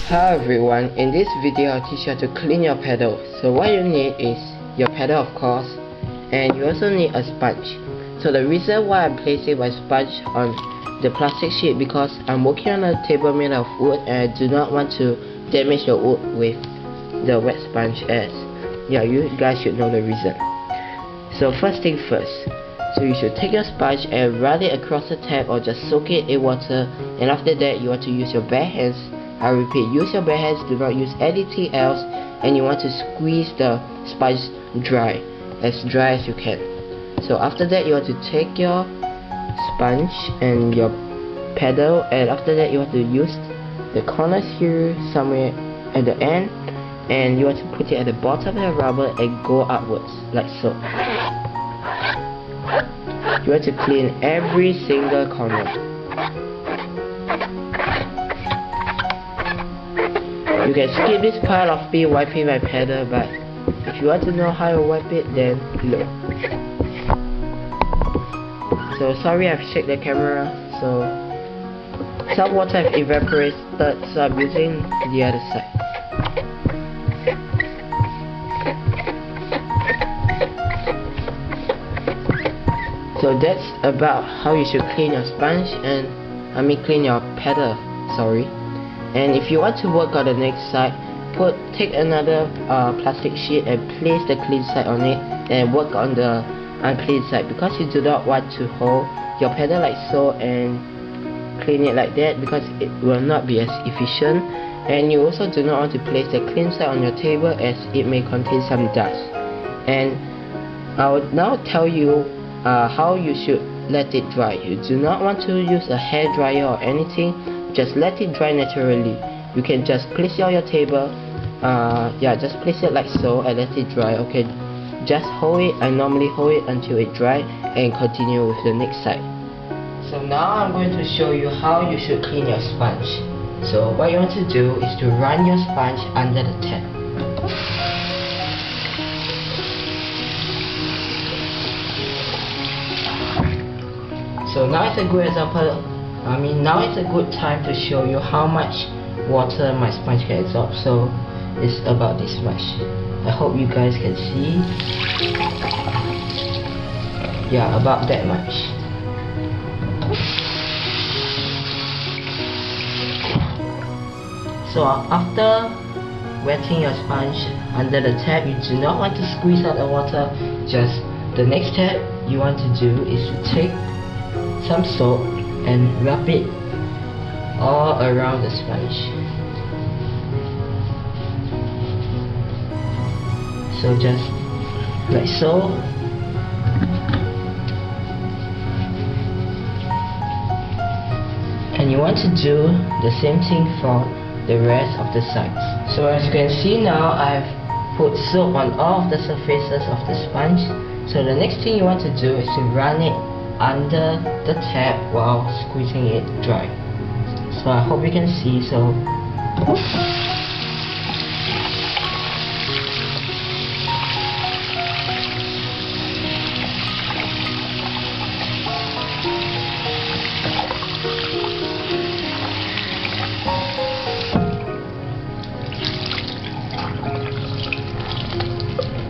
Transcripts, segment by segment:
Hi everyone, in this video I'll teach you how to clean your pedal. So what you need is your pedal, of course, and you also need a sponge. So the reason why I'm placing my sponge on the plastic sheet because I'm working on a table made of wood and I do not want to damage the wood with the wet sponge, as you guys should know the reason. So first thing first, so you should take your sponge and run it across the tap or just soak it in water, and after that you want to use your bare hands. I repeat, use your bare hands, do not use anything else, and you want to squeeze the sponge dry as you can. So after that you want to take your sponge and your pedal, and after that you want to use the corners here somewhere at the end, and you want to put it at the bottom of the rubber and go upwards like so. You want to clean every single corner. You can skip this part of me wiping my pedal, but if you want to know how to wipe it, then look. So sorry I've shaken the camera, so some water have evaporated, so I'm using the other side. So that's about how you should clean your sponge clean your pedal, sorry. And if you want to work on the next side, take another plastic sheet and place the clean side on it and work on the unclean side, because you do not want to hold your pedal like so and clean it like that, because it will not be as efficient. And you also do not want to place the clean side on your table, as it may contain some dust. And I will now tell you how you should let it dry. You do not want to use a hair dryer or anything. Just let it dry naturally. You can just place it on your table, just place it like so and let it dry. Okay, just hold it. I normally hold it until it dry and continue with the next side. So now I'm going to show you how you should clean your sponge. So what you want to do is to run your sponge under the tap. So now it's a good example. Now it's a good time to show you how much water my sponge can absorb. So it's about this much. I hope you guys can see. Yeah, about that much. So after wetting your sponge under the tap, you do not want to squeeze out the water. Just the next step you want to do is to take some soap and rub it all around the sponge. So just like so. And you want to do the same thing for the rest of the sides. So as you can see now, I've put soap on all of the surfaces of the sponge. So the next thing you want to do is to run it under the tap while squeezing it dry. So I hope you can see. So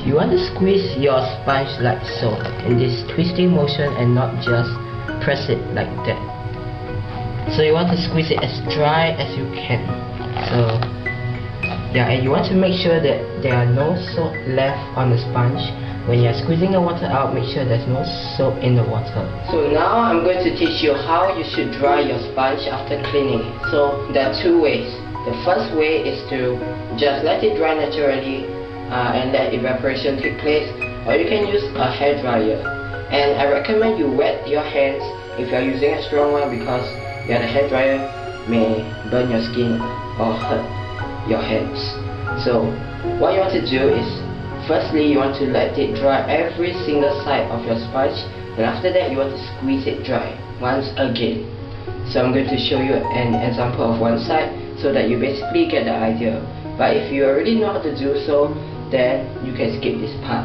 you want to squeeze your sponge like so, in this twisting motion, and not just press it like that. So you want to squeeze it as dry as you can. So and you want to make sure that there are no soap left on the sponge. When you're squeezing the water out, make sure there's no soap in the water. So now I'm going to teach you how you should dry your sponge after cleaning it. So there are two ways. The first way is to just let it dry naturally and let evaporation take place, or you can use a hair dryer. And I recommend you wet your hands if you are using a strong one, because the hair dryer may burn your skin or hurt your hands. So what you want to do is, firstly you want to let it dry every single side of your sponge, and after that you want to squeeze it dry once again. So I'm going to show you an example of one side so that you basically get the idea. But if you already know how to do so, then you can skip this part.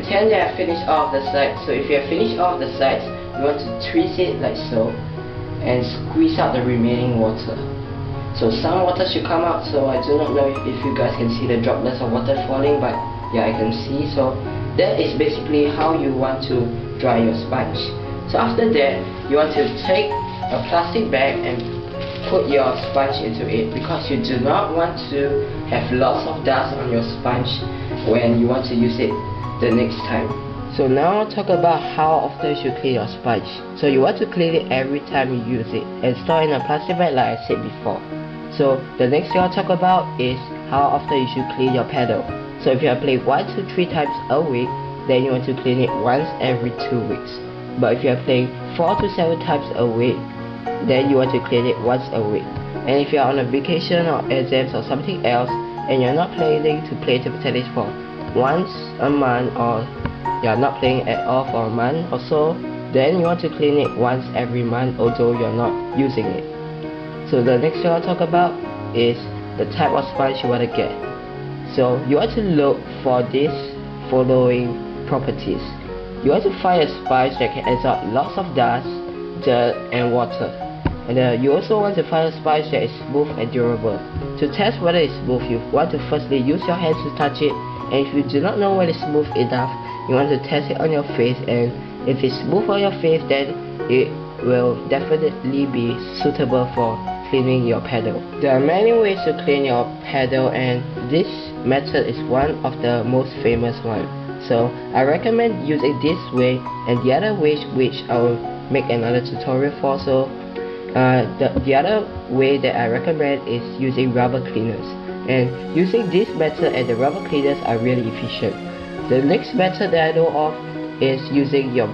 pretend that I finished all of the sides. So if you have finished all of the sides, you want to twist it like so and squeeze out the remaining water. So some water should come out, so I do not know if you guys can see the droplets of water falling, but yeah, I can see. So that is basically how you want to dry your sponge. So after that, you want to take a plastic bag and put your sponge into it, because you do not want to have lots of dust on your sponge when you want to use it the next time. So now I'll talk about how often you should clean your sponge. So you want to clean it every time you use it and store in a plastic bag like I said before. So the next thing I'll talk about is how often you should clean your pedal. So if you are playing 1 to 3 times a week, then you want to clean it once every 2 weeks. But if you are playing 4 to 7 times a week, then you want to clean it once a week. And if you are on a vacation or exams or something else, and you're not planning to play table tennis for once a month, or you're not playing at all for a month or so, then you want to clean it once every month, although you're not using it. So the next thing I'll talk about is the type of sponge you want to get. So you want to look for these following properties. You want to find a sponge that can absorb lots of dust, dirt and water. And you also want to find a sponge that is smooth and durable. To test whether it's smooth, you want to firstly use your hands to touch it, and if you do not know whether it's smooth enough, you want to test it on your face, and if it's smooth on your face, then it will definitely be suitable for cleaning your pedal. There are many ways to clean your pedal, and this method is one of the most famous ones. So I recommend using this way, and the other way which I will make another tutorial for. So the other way that I recommend is using rubber cleaners, and using this method and the rubber cleaners are really efficient. The next method that I know of is using your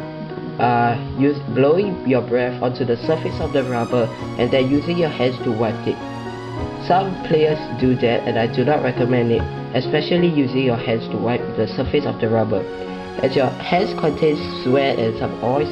blowing your breath onto the surface of the rubber and then using your hands to wipe it. Some players do that, and I do not recommend it, especially using your hands to wipe the surface of the rubber. As your hands contain sweat and some oils,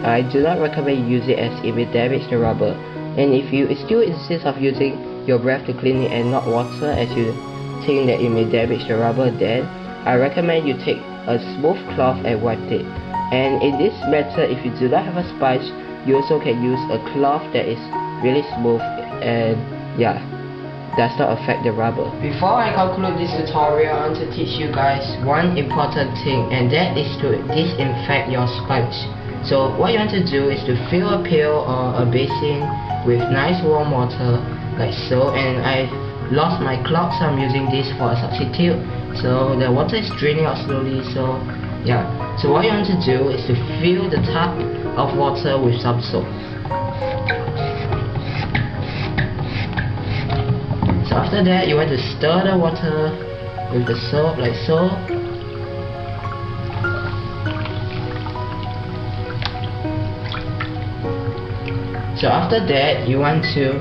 I do not recommend you use it, as it may damage the rubber. And if you still insist of using your breath to clean it and not water, as you think that it may damage the rubber, then I recommend you take a smooth cloth and wipe it. And in this method, if you do not have a sponge, you also can use a cloth that is really smooth and yeah, does not affect the rubber. Before I conclude this tutorial, I want to teach you guys one important thing, and that is to disinfect your sponge. So what you want to do is to fill a pail or a basin with nice warm water like so, and I lost my cloth, so I'm using this for a substitute. So the water is draining out slowly, so yeah. So what you want to do is to fill the tub of water with some soap. So after that, you want to stir the water with the soap like so. So after that, you want to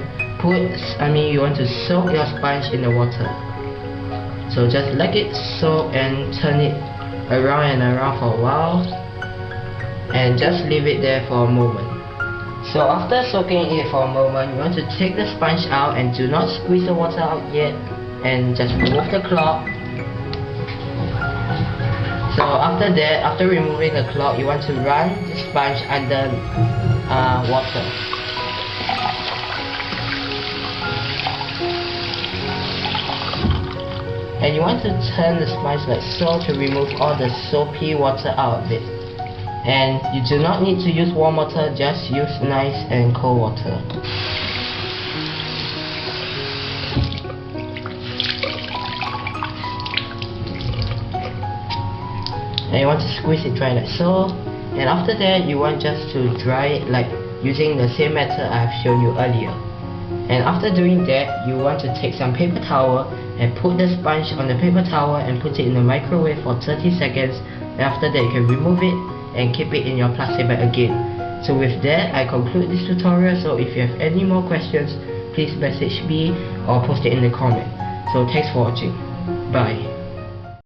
soak your sponge in the water. So just let it soak and turn it around and around for a while, and just leave it there for a moment. So after soaking it for a moment, you want to take the sponge out, and do not squeeze the water out yet, and just remove the cloth. So after that, after removing the cloth, you want to run the sponge under water. And you want to turn the sponge like so to remove all the soapy water out of it. And you do not need to use warm water, just use nice and cold water. And you want to squeeze it dry like so. And after that, you want just to dry it like using the same method I have shown you earlier. And after doing that, you want to take some paper towel and put the sponge on the paper towel and put it in the microwave for 30 seconds. And after that, you can remove it and keep it in your plastic bag again. So with that, I conclude this tutorial. So if you have any more questions, please message me or post it in the comment. So thanks for watching. Bye.